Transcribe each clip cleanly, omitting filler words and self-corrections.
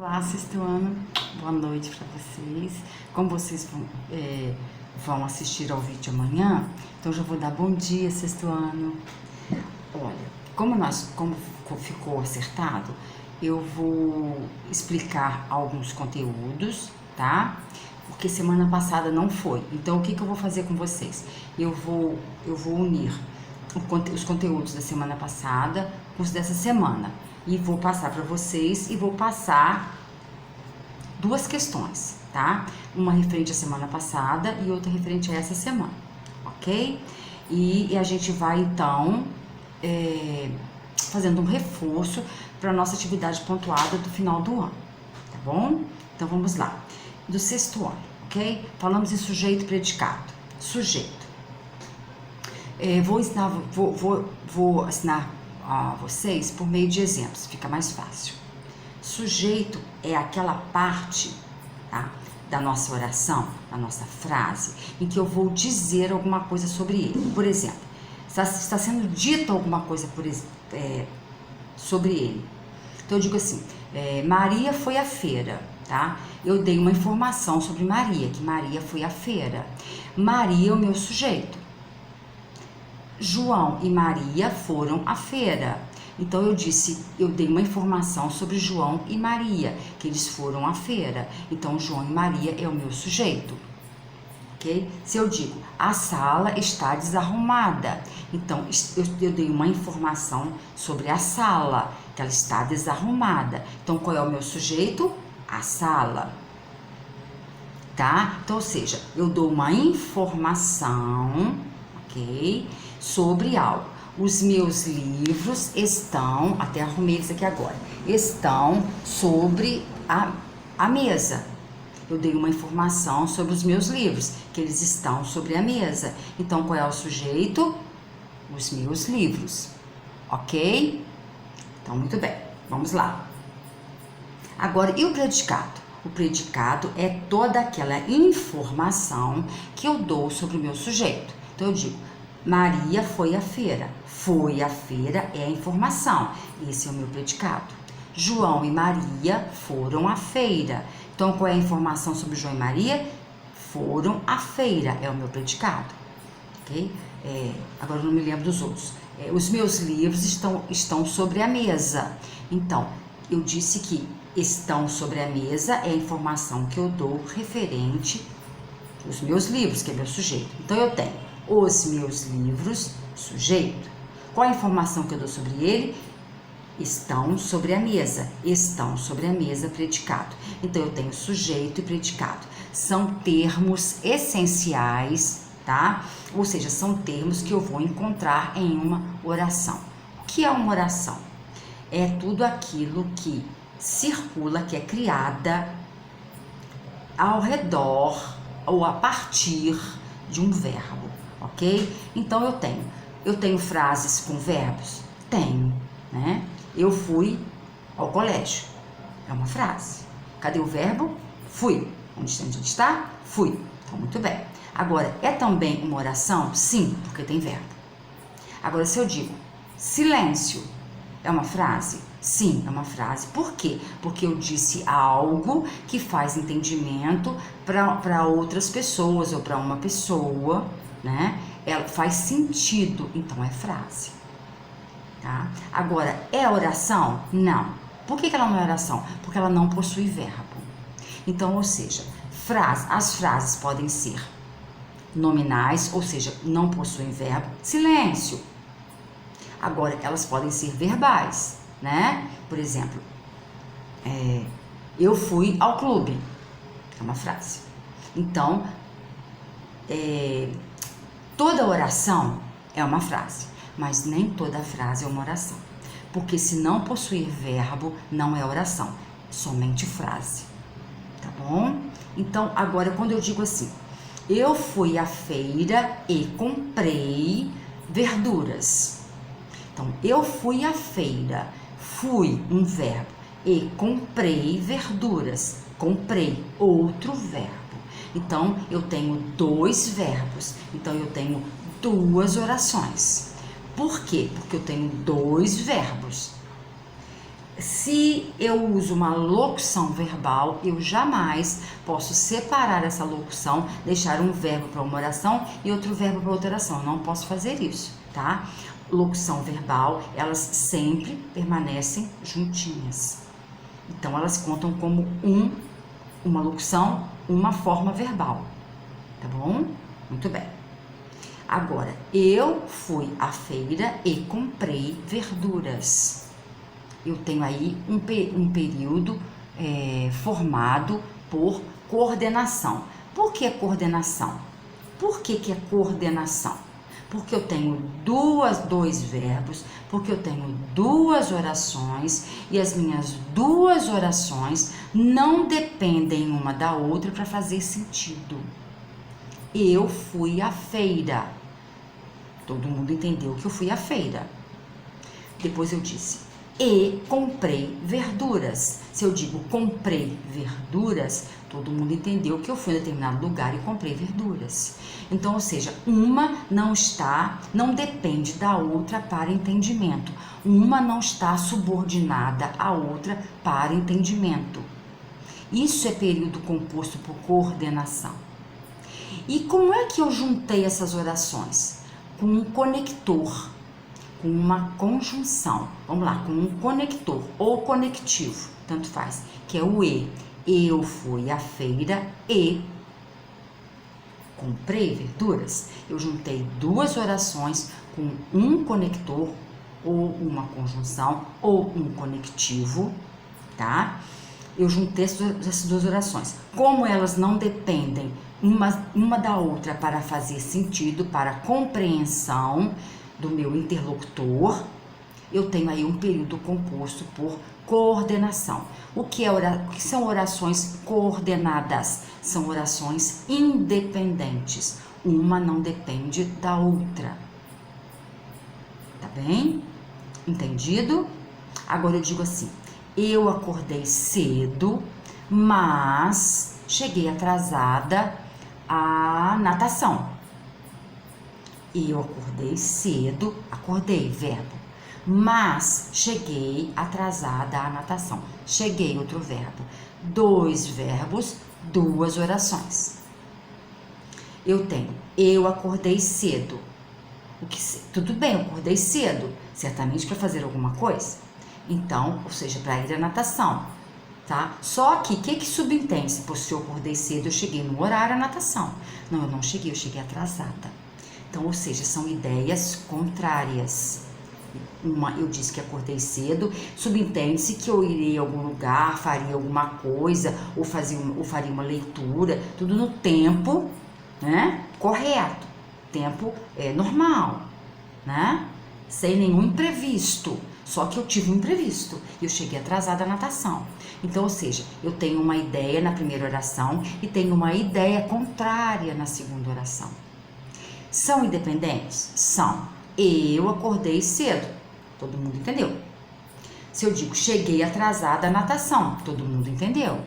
Olá, sexto ano, boa noite para vocês. Como vocês vão assistir ao vídeo amanhã, então já vou dar bom dia, sexto ano. Olha, como ficou acertado, eu vou explicar alguns conteúdos, tá? Porque semana passada não foi. Então, o que eu vou fazer com vocês? Eu vou unir os conteúdos da semana passada com os dessa semana. E vou passar para vocês e vou passar duas questões, tá? Uma referente à semana passada e outra referente a essa semana, ok? E a gente vai, então, fazendo um reforço para a nossa atividade pontuada do final do ano, tá bom? Então, vamos lá. Do sexto ano, ok? Falamos em sujeito e predicado. Sujeito. Vou ensinar a vocês por meio de exemplos, fica mais fácil. Sujeito é aquela parte, tá, da nossa oração, da nossa frase, em que eu vou dizer alguma coisa sobre ele. Por exemplo, está sendo dito alguma coisa sobre ele. Então eu digo assim, Maria foi à feira, tá? Eu dei uma informação sobre Maria, que Maria foi à feira. Maria é o meu sujeito. João e Maria foram à feira. Então eu dei uma informação sobre João e Maria, que eles foram à feira. Então João e Maria é o meu sujeito. Ok? Se eu digo, a sala está desarrumada. Então eu dei uma informação sobre a sala, que ela está desarrumada. Então qual é o meu sujeito? A sala. Tá? Então, ou seja, eu dou uma informação, ok? Sobre algo. Os meus livros estão, até arrumei eles aqui agora, estão sobre a mesa. Eu dei uma informação sobre os meus livros, que eles estão sobre a mesa. Então, qual é o sujeito? Os meus livros. Ok? Então, muito bem. Vamos lá. Agora, e o predicado? O predicado é toda aquela informação que eu dou sobre o meu sujeito. Então, eu digo, Maria foi à feira. Foi à feira é a informação. Esse é o meu predicado. João e Maria foram à feira. Então, qual é a informação sobre João e Maria? Foram à feira. É o meu predicado. Ok? Agora eu não me lembro dos outros. Os meus livros estão sobre a mesa. Então, eu disse que estão sobre a mesa é a informação que eu dou referente aos meus livros, que é meu sujeito. Então, eu tenho os meus livros, sujeito. Qual a informação que eu dou sobre ele? Estão sobre a mesa. Estão sobre a mesa, predicado. Então, eu tenho sujeito e predicado. São termos essenciais, tá? Ou seja, são termos que eu vou encontrar em uma oração. O que é uma oração? É tudo aquilo que circula, que é criada ao redor ou a partir de um verbo. Ok? Então eu tenho frases com verbos? Tenho, né? Eu fui ao colégio. É uma frase. Cadê o verbo? Fui. Onde está? Fui. Então, muito bem. Agora, é também uma oração? Sim, porque tem verbo. Agora, se eu digo silêncio, é uma frase? Sim, é uma frase. Por quê? Porque eu disse algo que faz entendimento para outras pessoas ou para uma pessoa, né? Ela faz sentido, então é frase. Tá? Agora, é oração? Não. Por que ela não é oração? Porque ela não possui verbo. Então, ou seja, as frases podem ser nominais, ou seja, não possuem verbo. Silêncio. Agora, elas podem ser verbais, né? Por exemplo, eu fui ao clube. É uma frase. Então, toda oração é uma frase, mas nem toda frase é uma oração. Porque se não possuir verbo, não é oração, somente frase. Tá bom? Então, agora, quando eu digo assim, eu fui à feira e comprei verduras. Então, eu fui à feira, fui um verbo, e comprei verduras, comprei outro verbo. Então, eu tenho dois verbos, então eu tenho duas orações. Por quê? Porque eu tenho dois verbos. Se eu uso uma locução verbal, eu jamais posso separar essa locução, deixar um verbo para uma oração e outro verbo para outra oração. Eu não posso fazer isso, tá? Locução verbal, elas sempre permanecem juntinhas. Então, elas contam como uma locução, uma forma verbal, tá bom? Muito bem. Agora, eu fui à feira e comprei verduras. Eu tenho aí um período formado por coordenação. Por que coordenação? Por que é coordenação? Porque eu tenho dois verbos, porque eu tenho duas orações e as minhas duas orações não dependem uma da outra para fazer sentido. Eu fui à feira. Todo mundo entendeu que eu fui à feira. Depois eu disse, e comprei verduras. Se eu digo comprei verduras, todo mundo entendeu que eu fui a determinado lugar e comprei verduras. Então, ou seja, uma não depende da outra para entendimento. Uma não está subordinada à outra para entendimento. Isso é período composto por coordenação. E como é que eu juntei essas orações? Com um conector, com uma conjunção. Vamos lá, com um conector ou conectivo, tanto faz, que é o e. Eu fui à feira e comprei verduras. Eu juntei duas orações com um conector ou uma conjunção ou um conectivo, tá? Eu juntei essas duas orações. Como elas não dependem uma da outra para fazer sentido, para compreensão do meu interlocutor, eu tenho aí um período composto por coordenação. O que são orações coordenadas? São orações independentes. Uma não depende da outra. Tá bem? Entendido? Agora eu digo assim, eu acordei cedo, mas cheguei atrasada à natação. Eu acordei cedo, acordei, verbo. Mas cheguei atrasada à natação. Cheguei, outro verbo. Dois verbos, duas orações. Eu tenho, eu acordei cedo. Tudo bem, eu acordei cedo, certamente para fazer alguma coisa. Então, ou seja, para ir à natação, tá? Só que, o que subentende? Se eu acordei cedo, eu cheguei no horário à natação. Não, eu não cheguei, eu cheguei atrasada. Então, ou seja, são ideias contrárias. Eu disse que acordei cedo, subentende-se que eu irei a algum lugar, faria alguma coisa, ou faria uma leitura, tudo no tempo, né, correto, tempo normal, né, sem nenhum imprevisto. Só que eu tive um imprevisto e eu cheguei atrasada à natação. Então, ou seja, eu tenho uma ideia na primeira oração e tenho uma ideia contrária na segunda oração. São independentes? São. Eu acordei cedo. Todo mundo entendeu. Se eu digo cheguei atrasada à natação, todo mundo entendeu.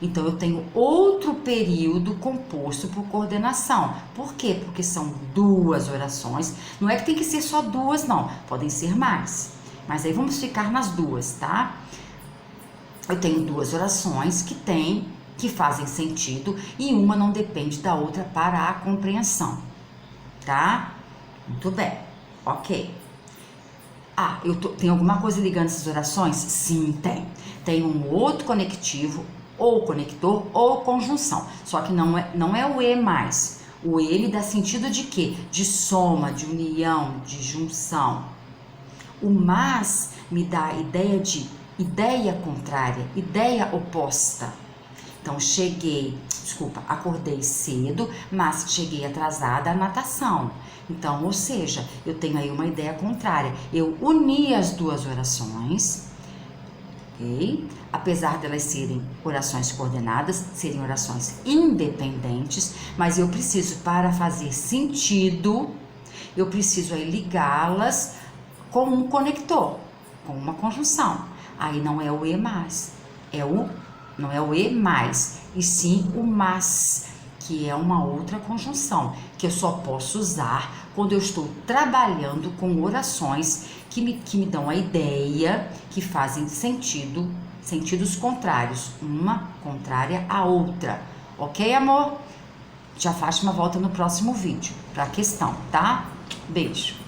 Então, eu tenho outro período composto por coordenação. Por quê? Porque são duas orações. Não é que tem que ser só duas, não. Podem ser mais. Mas aí vamos ficar nas duas, tá? Eu tenho duas orações que fazem sentido e uma não depende da outra para a compreensão, tá? Muito bem, ok. Tem alguma coisa ligando essas orações? Sim, tem. Tem um outro conectivo, ou conector, ou conjunção. Só que não é o e mais. O e me dá sentido de quê? De soma, de união, de junção. O mas me dá a ideia de ideia contrária, ideia oposta. Então, acordei cedo, mas cheguei atrasada à natação. Então, ou seja, eu tenho aí uma ideia contrária. Eu uni as duas orações, ok? Apesar delas serem orações coordenadas, serem orações independentes, mas eu preciso, para fazer sentido, eu preciso aí ligá-las com um conector, com uma conjunção. Aí não é o e mais, não é o e mais, e sim o mas, que é uma outra conjunção, que eu só posso usar quando eu estou trabalhando com orações que me dão a ideia, que fazem sentidos contrários, uma contrária à outra. Ok, amor? Tia Fátima volta no próximo vídeo para a questão, tá? Beijo!